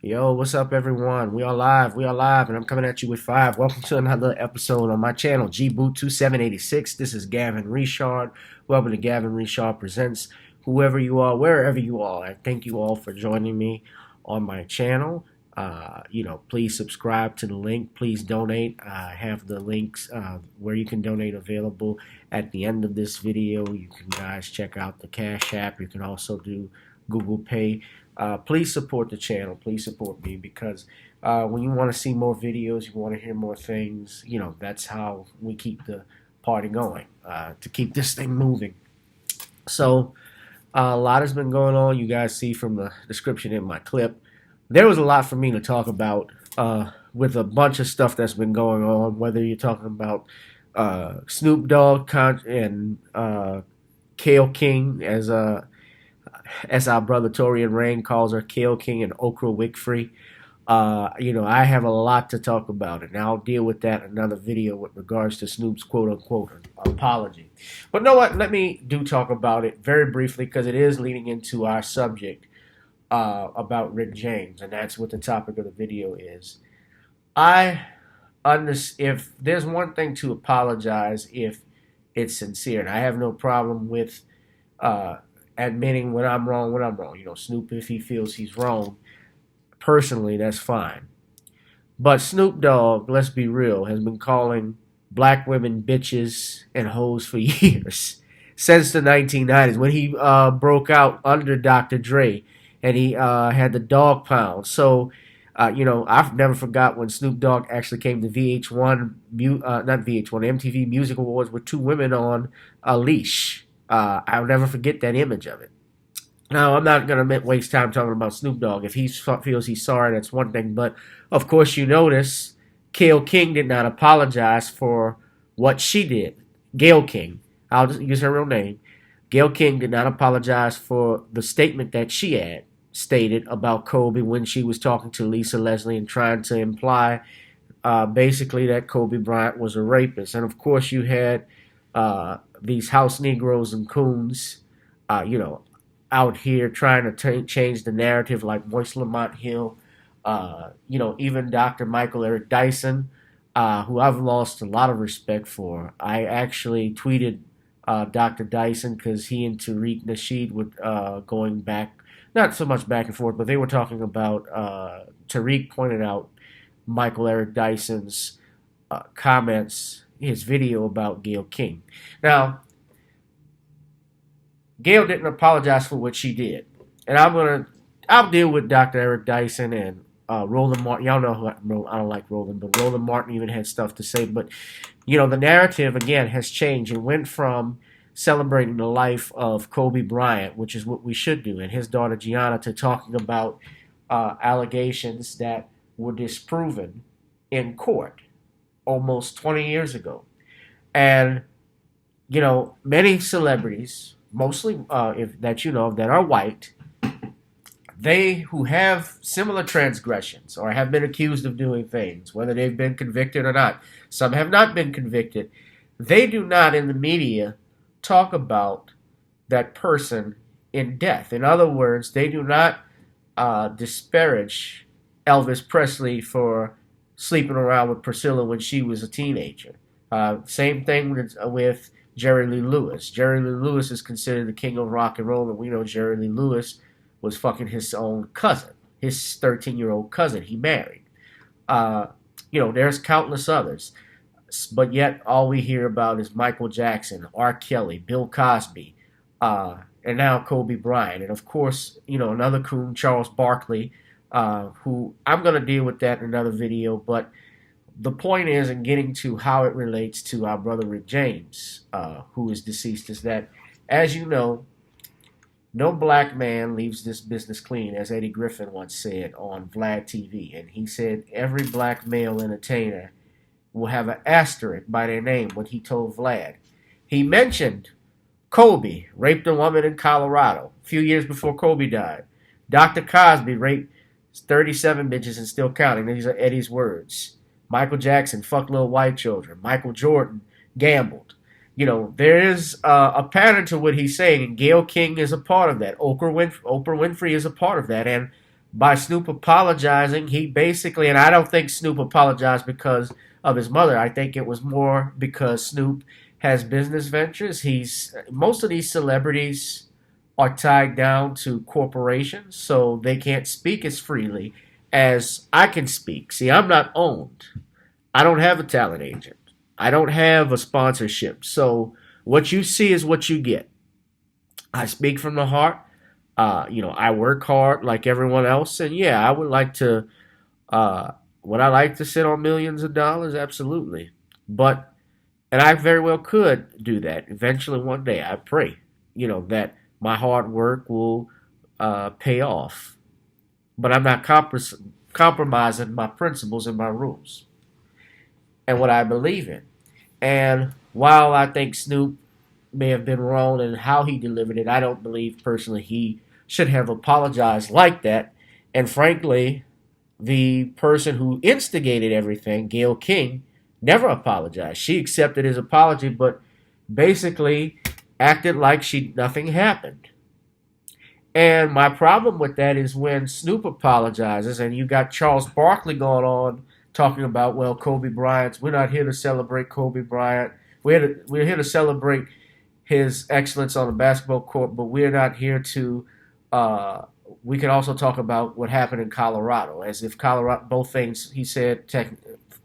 Yo, what's up, everyone? We are live, and I'm coming at you with five. Welcome to another episode on my channel, GBoot2786. This is Gavin Richard. Welcome to Gavin Richard Presents. Whoever you are, wherever you are, I thank you all for joining me on my channel. Please subscribe to the link. Please donate. I have the links where you can donate available at the end of this video. You can guys check out the Cash App. You can also do Google Pay. Please support the channel. Please support me because when you want to see more videos, you want to hear more things, that's how we keep the party going, to keep this thing moving. So, a lot has been going on. You guys see from the description in my clip. There was a lot for me to talk about with a bunch of stuff that's been going on, whether you're talking about Snoop Dogg and Kale King as our brother Torian Rain calls her, Kale King and Okra Wickfree. I have a lot to talk about, and I'll deal with that in another video with regards to Snoop's quote-unquote apology. But you know what? Let me talk about it very briefly because it is leading into our subject about Rick James, and that's what the topic of the video is. If there's one thing to apologize if it's sincere, and I have no problem with admitting when I'm wrong. Snoop, if he feels he's wrong, personally, that's fine. But Snoop Dogg, let's be real, has been calling black women bitches and hoes for years. Since the 1990s, when he broke out under Dr. Dre and he had the dog pound. So, I've never forgot when Snoop Dogg actually came to VH1, not VH1, MTV Music Awards with two women on a leash. I'll never forget that image of it. Now, I'm not going to waste time talking about Snoop Dogg. If he feels he's sorry, that's one thing. But, of course, you notice Gayle King did not apologize for what she did. Gayle King. I'll just use her real name. Gayle King did not apologize for the statement that she had stated about Kobe when she was talking to Lisa Leslie and trying to imply basically that Kobe Bryant was a rapist. And, of course, you had these house Negroes and coons, out here trying to change the narrative like Moise Lamont Hill, even Dr. Michael Eric Dyson, who I've lost a lot of respect for. I actually tweeted Dr. Dyson because he and Tariq Nasheed were going back, not so much back and forth, but they were talking about, Tariq pointed out Michael Eric Dyson's comments, his video about Gayle King. Now, Gayle didn't apologize for what she did, and I'll deal with Dr. Eric Dyson and Roland Martin. Y'all know who I don't like Roland, but Roland Martin even had stuff to say. But the narrative again has changed. It went from celebrating the life of Kobe Bryant, which is what we should do, and his daughter Gianna, to talking about allegations that were disproven in court almost 20 years ago. And, many celebrities, mostly that that are white, they who have similar transgressions or have been accused of doing things, whether they've been convicted or not, some have not been convicted, they do not in the media talk about that person in death. In other words, they do not disparage Elvis Presley for sleeping around with Priscilla when she was a teenager. Same thing with Jerry Lee Lewis. Jerry Lee Lewis is considered the king of rock and roll, and we know Jerry Lee Lewis was fucking his own cousin, his 13-year-old cousin he married. There's countless others, but yet all we hear about is Michael Jackson, R. Kelly, Bill Cosby, and now Kobe Bryant. And of course, another coon, Charles Barkley, who I'm going to deal with that in another video, but the point is, in getting to how it relates to our brother Rick James, who is deceased, is that, as you know, no black man leaves this business clean, as Eddie Griffin once said on Vlad TV. And he said every black male entertainer will have an asterisk by their name when he told Vlad. He mentioned Kobe raped a woman in Colorado a few years before Kobe died. Dr. Cosby raped 37 bitches and still counting. These are Eddie's words. Michael Jackson fucked little white children. Michael Jordan gambled. There is a pattern to what he's saying, and Gayle King is a part of that. Oprah Winfrey is a part of that. And by Snoop apologizing, he basically, and I don't think Snoop apologized because of his mother. I think it was more because Snoop has business ventures. Most of these celebrities are tied down to corporations, so they can't speak as freely as I can speak. See, I'm not owned. I don't have a talent agent. I don't have a sponsorship. So what you see is what you get. I speak from the heart. I work hard like everyone else, and yeah, I would like to. Would I like to sit on millions of dollars? Absolutely, but and I very well could do that eventually one day. I pray, that my hard work will pay off, but I'm not compromising my principles and my rules and what I believe in. And while I think Snoop may have been wrong in how he delivered it, I don't believe personally he should have apologized like that. And frankly, the person who instigated everything, Gayle King, never apologized. She accepted his apology, but basically acted like nothing happened. And my problem with that is when Snoop apologizes and you got Charles Barkley going on talking about, well, Kobe Bryant, we're not here to celebrate Kobe Bryant. We're here to celebrate his excellence on the basketball court, but we're not here to. We can also talk about what happened in Colorado, as if Colorado, both things he said.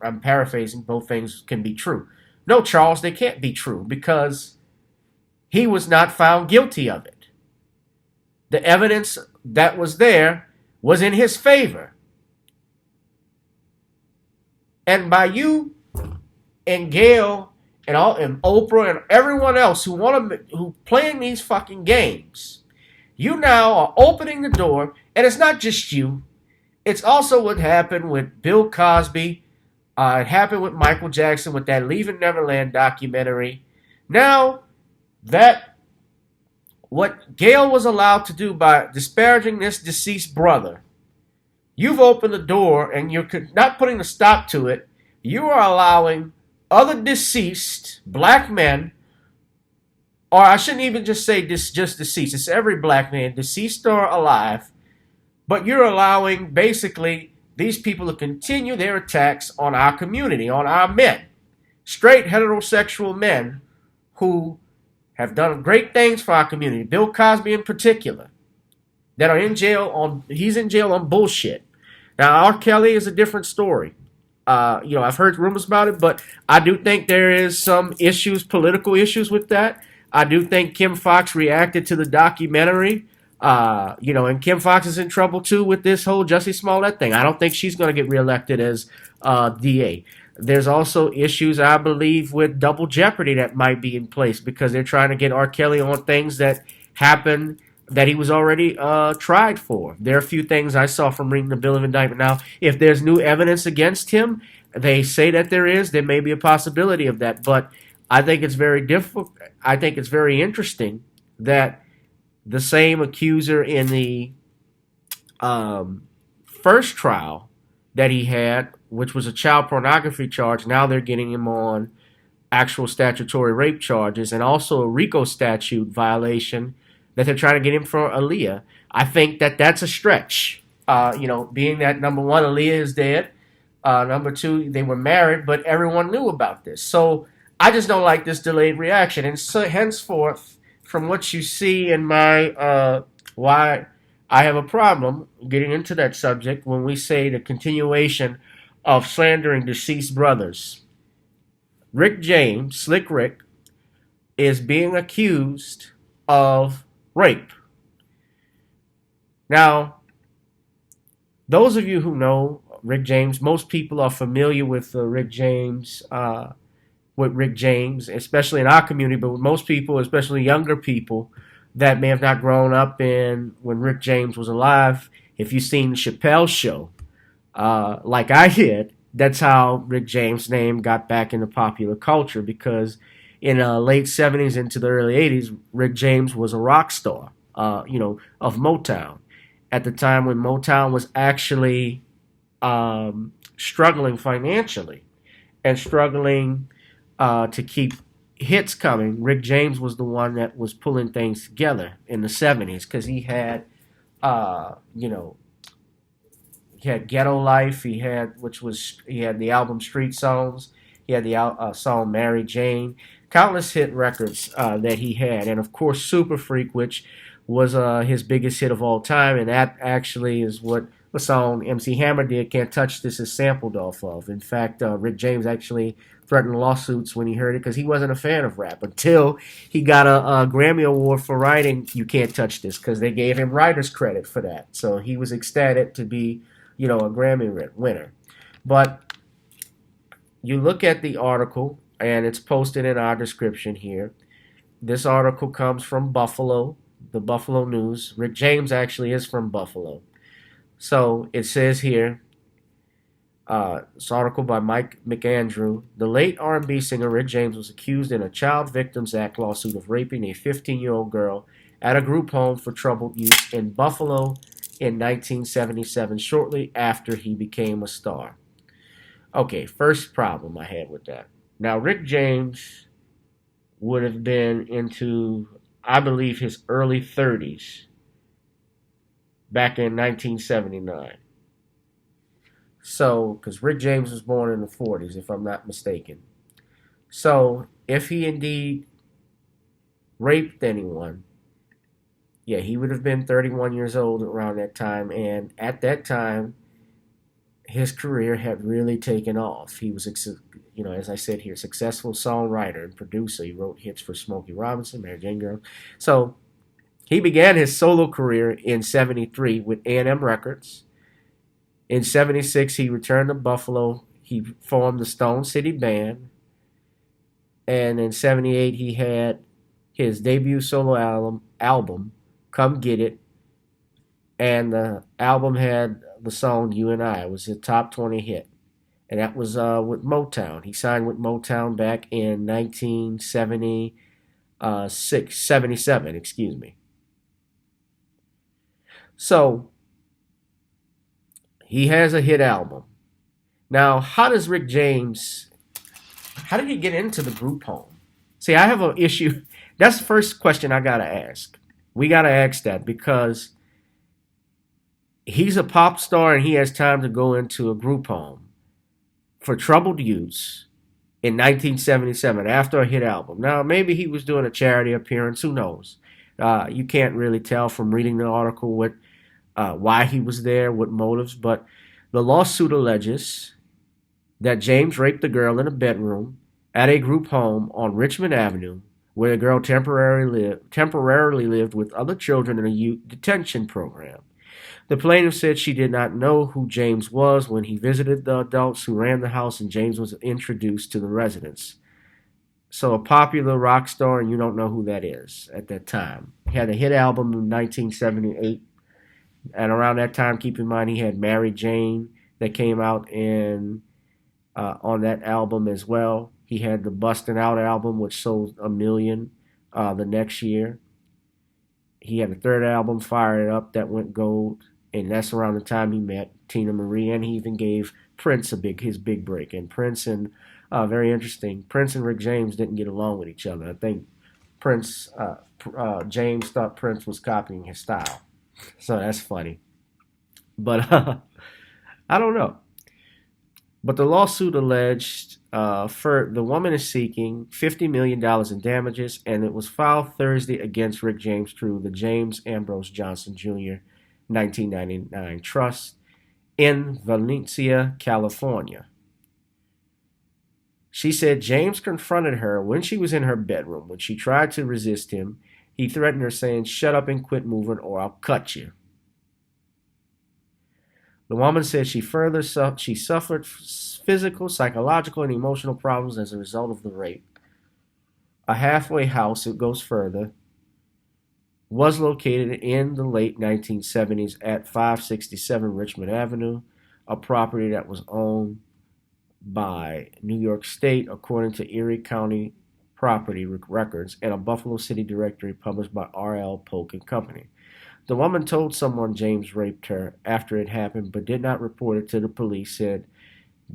I'm paraphrasing. Both things can be true. No, Charles, they can't be true because he was not found guilty of it. The evidence that was there was in his favor, and by you and Gayle and Oprah and everyone else who playing these fucking games, you now are opening the door, and it's not just you. It's also what happened with Bill Cosby. It happened with Michael Jackson with that Leaving Neverland documentary. Now that what Gayle was allowed to do by disparaging this deceased brother, you've opened the door, and you're not putting a stop to it. You are allowing other deceased black men, or I shouldn't even just say just deceased. It's every black man, deceased or alive. But you're allowing basically these people to continue their attacks on our community, on our men, straight heterosexual men who have done great things for our community. Bill Cosby in particular, that are in jail he's in jail on bullshit. Now R. Kelly is a different story. I've heard rumors about it, but I do think there is some political issues with that. I do think Kim Foxx reacted to the documentary, and Kim Foxx is in trouble too with this whole Jussie Smollett thing. I don't think she's going to get reelected as DA. There's also issues, I believe, with double jeopardy that might be in place because they're trying to get R. Kelly on things that happened that he was already tried for. There are a few things I saw from reading the bill of indictment. Now, if there's new evidence against him, they say that there may be a possibility of that. But I think it's very difficult. I think it's very interesting that the same accuser in the first trial that he had, which was a child pornography charge, now they're getting him on actual statutory rape charges and also a RICO statute violation that they're trying to get him for Aaliyah. I think that that's a stretch. Being that number one, Aaliyah is dead. Number two, they were married, but everyone knew about this. So I just don't like this delayed reaction. And so henceforth, from what you see in my why I have a problem getting into that subject when we say the continuation of slandering deceased brothers. Rick James, Slick Rick, is being accused of rape. Now, those of you who know Rick James, most people are familiar with Rick James, especially in our community, but with most people, especially younger people that may have not grown up when Rick James was alive. If you've seen the Chappelle Show, like I did, that's how Rick James' name got back into popular culture because in the late 70s into the early 80s, Rick James was a rock star, of Motown. At the time when Motown was actually struggling financially and struggling to keep hits coming, Rick James was the one that was pulling things together in the 70s because he had, He had Ghetto Life. He had the album Street Songs. He had the song Mary Jane. Countless hit records that he had, and of course Super Freak, which was his biggest hit of all time, and that actually is what the song MC Hammer did. Can't Touch This is sampled off of. In fact, Rick James actually threatened lawsuits when he heard it because he wasn't a fan of rap until he got a Grammy Award for writing You Can't Touch This because they gave him writer's credit for that. So he was ecstatic to be, a Grammy winner. But you look at the article, and it's posted in our description here. This article comes from Buffalo, the Buffalo News. Rick James actually is from Buffalo. So it says here, this article by Mike McAndrew. The late R&B singer Rick James was accused in a Child Victims Act lawsuit of raping a 15-year-old girl at a group home for troubled youth in Buffalo in 1977, shortly after he became a star. Okay, first problem I had with that. Now, Rick James would have been into, I believe, his early 30s back in 1979. So, because Rick James was born in the 40s, if I'm not mistaken. So, if he indeed raped anyone, yeah, he would have been 31 years old around that time. And at that time, his career had really taken off. He was, as I said here, successful songwriter and producer. He wrote hits for Smokey Robinson, Mary Jane Girl. So, he began his solo career in 73 with A&M Records. In 76, he returned to Buffalo. He formed the Stone City Band. And in 78, he had his debut solo album Come Get It. And the album had the song You and I. It was a top 20 hit. And that was with Motown. He signed with Motown back in 77, excuse me. So, he has a hit album. Now, how did he get into the group home? See, I have an issue. That's the first question I got to ask. We got to ask that because he's a pop star and he has time to go into a group home for troubled youths in 1977 after a hit album. Now, maybe he was doing a charity appearance. Who knows? You can't really tell from reading the article why he was there, what motives, but the lawsuit alleges that James raped a girl in a bedroom at a group home on Richmond Avenue, where the girl temporarily lived with other children in a youth detention program. The plaintiff said she did not know who James was when he visited the adults who ran the house and James was introduced to the residents. So a popular rock star, and you don't know who that is at that time. He had a hit album in 1978. And around that time, keep in mind, he had Mary Jane that came out on that album as well. He had the Bustin' Out album, which sold 1 million the next year. He had a third album, Fire It Up, that went gold. And that's around the time he met Tina Marie. And he even gave Prince his big break. And Prince very interesting, Prince and Rick James didn't get along with each other. I think James thought Prince was copying his style. So that's funny. But I don't know. But the lawsuit alleged the woman is seeking $50 million in damages, and it was filed Thursday against Rick James through the James Ambrose Johnson Jr. 1999 Trust in Valencia, California. She said James confronted her when she was in her bedroom. When she tried to resist him, he threatened her, saying, "Shut up and quit moving or I'll cut you." The woman said she suffered physical, psychological, and emotional problems as a result of the rape. A halfway house, it goes further, was located in the late 1970s at 567 Richmond Avenue, a property that was owned by New York State, according to Erie County Property Records and a Buffalo City directory published by R.L. Polk and Company. The woman told someone James raped her after it happened, but did not report it to the police, said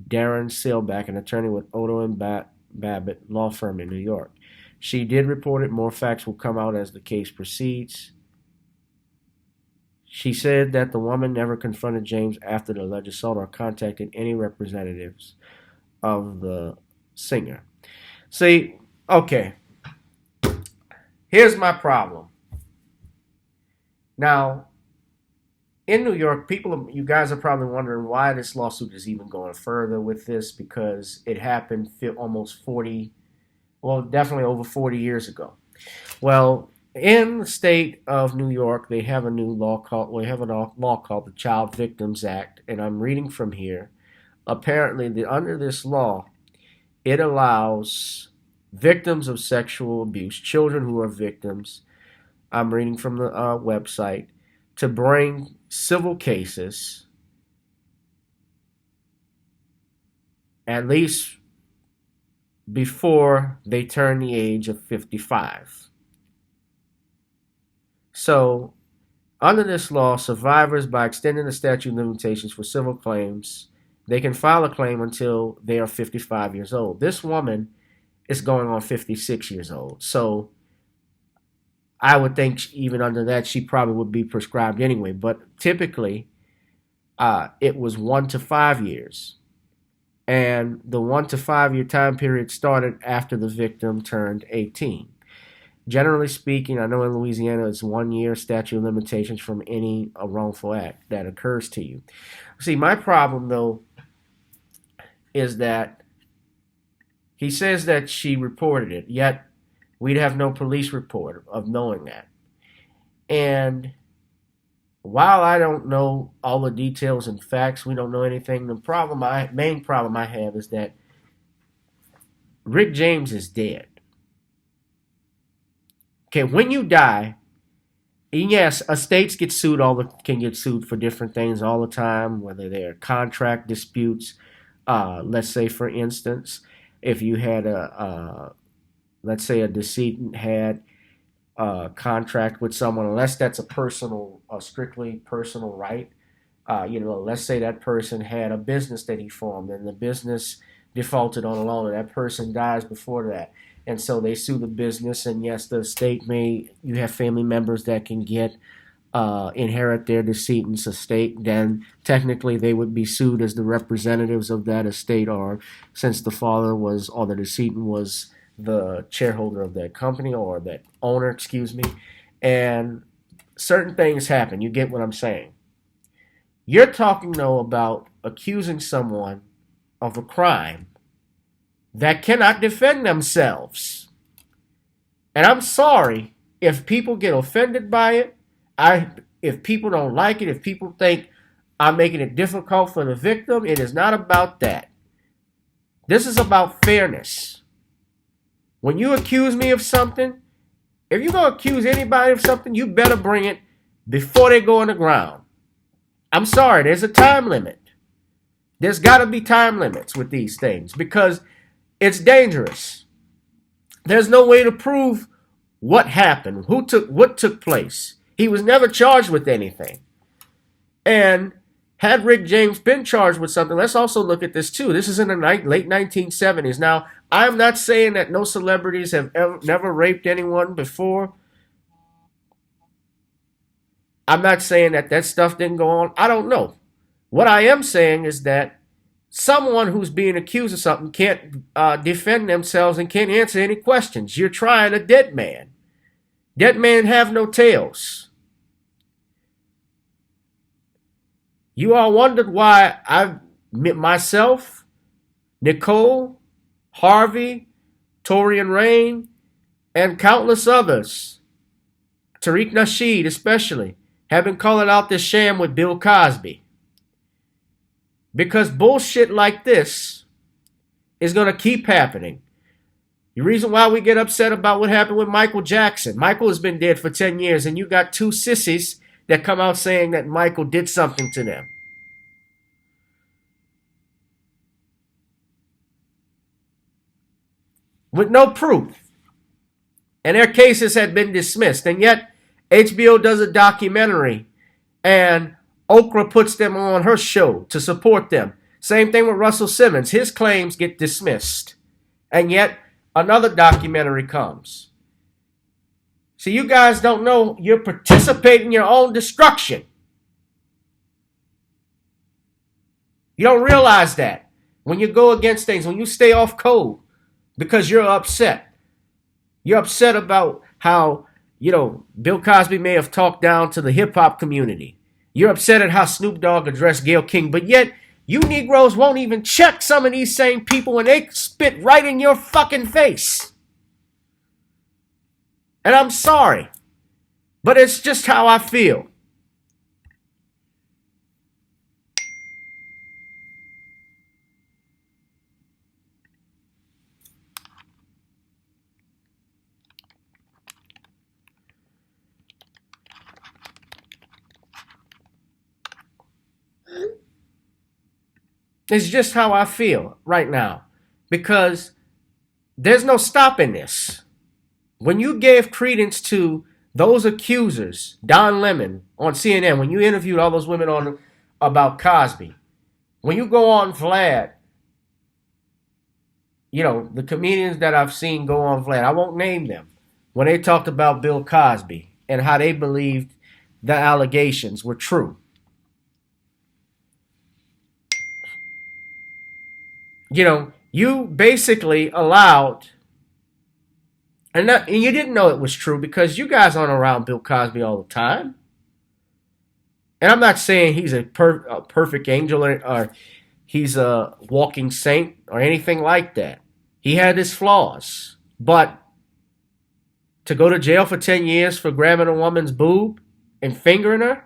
Darren Seelback, an attorney with Odo and Babbitt law firm in New York. She did report it. More facts will come out as the case proceeds. She said that the woman never confronted James after the alleged assault or contacted any representatives of the singer. See, okay, here's my problem. Now, in New York, you guys are probably wondering why this lawsuit is even going further with this, because it happened almost 40, well, definitely over 40 years ago. Well, in the state of New York, they have a new law called, the Child Victims Act, and I'm reading from here. Apparently, under this law, it allows victims of sexual abuse, children who are victims, I'm reading from the website, to bring civil cases at least before they turn the age of 55. So, under this law, survivors, by extending the statute of limitations for civil claims, they can file a claim until they are 55 years old. This woman is going on 56 years old. So, I would think even under that, she probably would be prescribed anyway. But typically, it was 1 to 5 years. And the 1 to 5 year time period started after the victim turned 18. Generally speaking, I know in Louisiana it's 1 year statute of limitations from any wrongful act that occurs to you. See, my problem, though, is that he says that she reported it, yet we'd have no police report of knowing that. And while I don't know all the details and facts, we don't know anything, the main problem I have is that Rick James is dead. Okay, when you die, and yes, estates can get sued for different things all the time, whether they're contract disputes. Let's say, for instance, if you had let's say a decedent had a contract with someone, unless that's a strictly personal right. Let's say that person had a business that he formed, and the business defaulted on a loan, and that person dies before that. And so they sue the business, and yes, the estate you have family members that can inherit their decedent's estate. Then technically they would be sued as the representatives of that estate, or since the father or the decedent was the shareholder of that company, or that owner, excuse me. And certain things happen. You get what I'm saying. You're talking, though, about accusing someone of a crime that cannot defend themselves. And I'm sorry if people get offended by it. If people don't like it, if people think I'm making it difficult for the victim, it is not about that. This is about fairness. When you accuse me of something, if you're going to accuse anybody of something, you better bring it before they go on the ground. I'm sorry, there's a time limit. There's got to be time limits with these things, because it's dangerous. There's no way to prove what happened, what took place. He was never charged with anything. And had Rick James been charged with something, let's also look at this too. This is in the late 1970s. Now, I'm not saying that no celebrities have never raped anyone before. I'm not saying that stuff didn't go on. I don't know. What I am saying is that someone who's being accused of something can't defend themselves and can't answer any questions. You're trying a dead man. Dead men have no tails. You all wondered why myself, Nicole, Harvey, Torian Rain, and countless others, Tariq Nasheed especially, have been calling out this sham with Bill Cosby. Because bullshit like this is going to keep happening. The reason why we get upset about what happened with Michael Jackson. Michael has been dead for 10 years, and you got two sissies that come out saying that Michael did something to them. With no proof. And their cases had been dismissed. And yet, HBO does a documentary, and Oprah puts them on her show to support them. Same thing with Russell Simmons. His claims get dismissed. And yet, another documentary comes. See, you guys don't know you're participating in your own destruction. You don't realize that when you go against things, when you stay off code because you're upset. You're upset about how, Bill Cosby may have talked down to the hip hop community. You're upset at how Snoop Dogg addressed Gayle King, but yet you Negroes won't even check some of these same people and they spit right in your fucking face. And I'm sorry, but it's just how I feel. It's just how I feel right now. Because there's no stopping this. When you gave credence to those accusers, Don Lemon on CNN, when you interviewed all those women about Cosby, when you go on Vlad, the comedians that I've seen go on Vlad, I won't name them, when they talked about Bill Cosby and how they believed the allegations were true. You basically allowed, and you didn't know it was true because you guys aren't around Bill Cosby all the time. And I'm not saying he's a perfect angel or he's a walking saint or anything like that. He had his flaws. But to go to jail for 10 years for grabbing a woman's boob and fingering her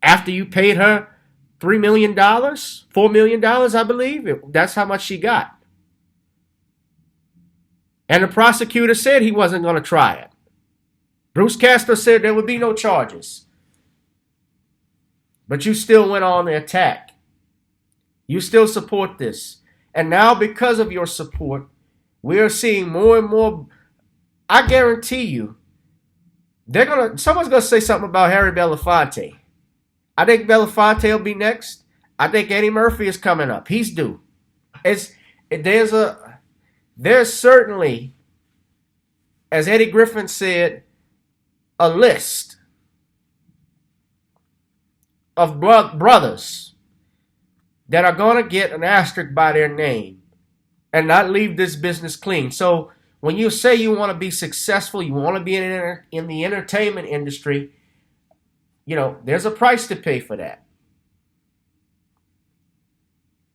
after you paid her $3 million, $4 million, I believe. That's how much she got. And the prosecutor said he wasn't going to try it. Bruce Castor said there would be no charges. But you still went on the attack. You still support this. And now because of your support, we are seeing more and more. I guarantee you, someone's going to say something about Harry Belafonte. I think Belafonte will be next. I think Eddie Murphy is coming up. He's due. There's certainly, as Eddie Griffin said, a list of brothers that are going to get an asterisk by their name and not leave this business clean. So when you say you want to be successful, you want to be in the entertainment industry, there's a price to pay for that.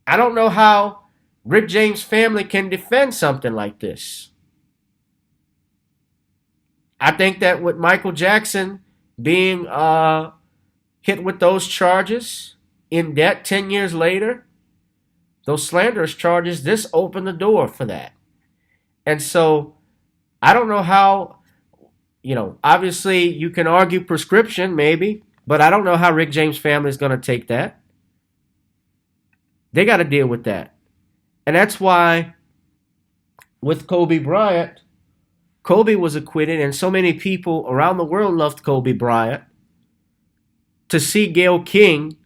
I don't know how Rick James' family can defend something like this. I think that with Michael Jackson being hit with those charges in debt 10 years later, those slanderous charges, this opened the door for that. And so I don't know how, obviously you can argue prescription maybe, but I don't know how Rick James' family is going to take that. They got to deal with that. And that's why with Kobe Bryant, Kobe was acquitted and so many people around the world loved Kobe Bryant. To see Gayle King,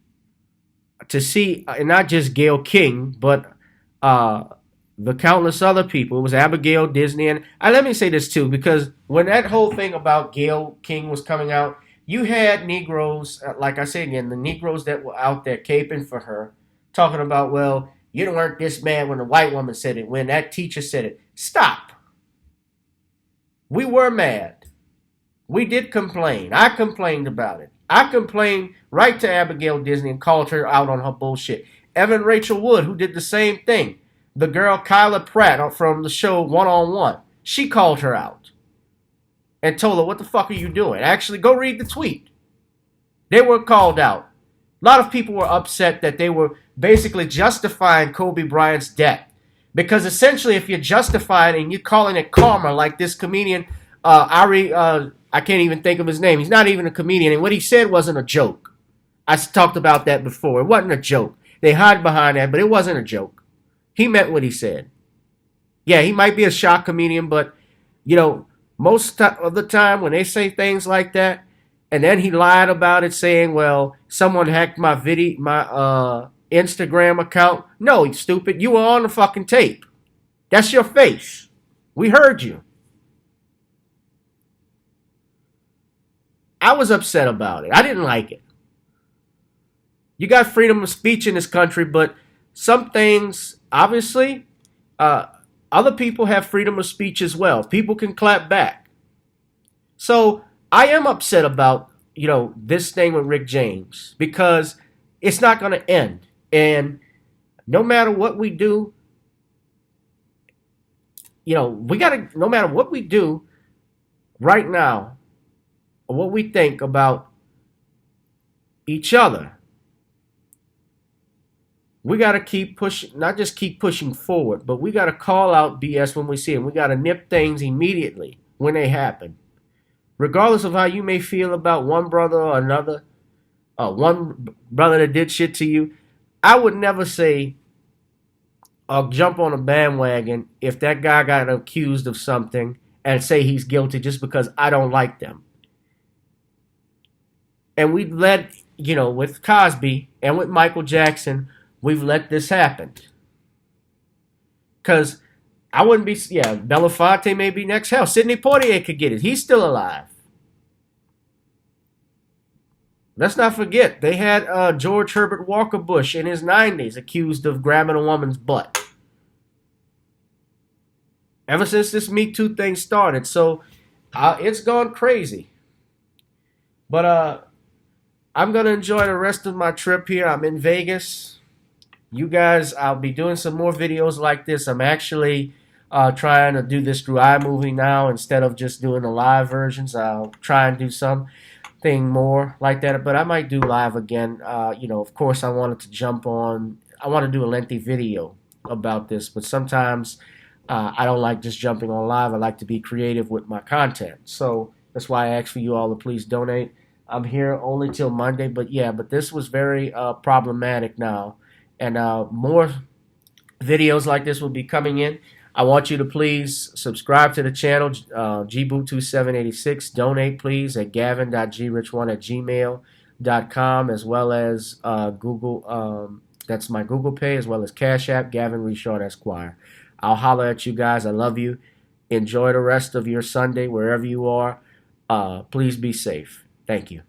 not just Gayle King, but the countless other people. It was Abigail Disney. And let me say this too, because when that whole thing about Gayle King was coming out, you had Negroes, like I say again, the Negroes that were out there caping for her, talking about, well, you weren't this mad when the white woman said it, when that teacher said it. Stop. We were mad. We did complain. I complained about it. I complained right to Abigail Disney and called her out on her bullshit. Evan Rachel Wood, who did the same thing. The girl Kyla Pratt from the show One on One. She called her out and told her, what the fuck are you doing? Actually, go read the tweet. They were called out. A lot of people were upset that they were basically justifying Kobe Bryant's death. Because essentially, if you're justifying and you're calling it karma, like this comedian, I can't even think of his name. He's not even a comedian. And what he said wasn't a joke. I talked about that before. It wasn't a joke. They hide behind that, but it wasn't a joke. He meant what he said. Yeah, he might be a shock comedian, but, most of the time when they say things like that, and then he lied about it saying, well, someone hacked my Instagram account. No, you stupid. You were on the fucking tape. That's your face. We heard you. I was upset about it. I didn't like it. You got freedom of speech in this country, but some things, obviously, uh, other people have freedom of speech as well. People can clap back. So I am upset about, this thing with Rick James because it's not going to end. And no matter what we do, we got to, no matter what we do right now, or what we think about each other, we got to keep pushing, not just keep pushing forward, but we got to call out BS when we see it. We got to nip things immediately when they happen. Regardless of how you may feel about one brother or another, one brother that did shit to you, I would never say or jump on a bandwagon if that guy got accused of something and say he's guilty just because I don't like them. And we let, with Cosby and with Michael Jackson, we've let this happen. Because I wouldn't be, Belafonte may be next. Hell, Sidney Poitier could get it. He's still alive. Let's not forget, they had George Herbert Walker Bush in his 90s accused of grabbing a woman's butt. Ever since this Me Too thing started. So it's gone crazy. But I'm going to enjoy the rest of my trip here. I'm in Vegas. You guys, I'll be doing some more videos like this. I'm actually trying to do this through iMovie now instead of just doing the live versions. I'll try and do something more like that, but I might do live again. Of course, I wanted to jump on. I want to do a lengthy video about this, but sometimes I don't like just jumping on live. I like to be creative with my content, so that's why I ask for you all to please donate. I'm here only till Monday, but this was very problematic now, and more videos like this will be coming in. I want you to please subscribe to the channel, gboot2786. Donate, please, at gavin.grich1@gmail.com, as well as Google. That's my GooglePay, as well as Cash App, GavinRichardEsq. I'll holler at you guys. I love you. Enjoy the rest of your Sunday, wherever you are. Please be safe. Thank you.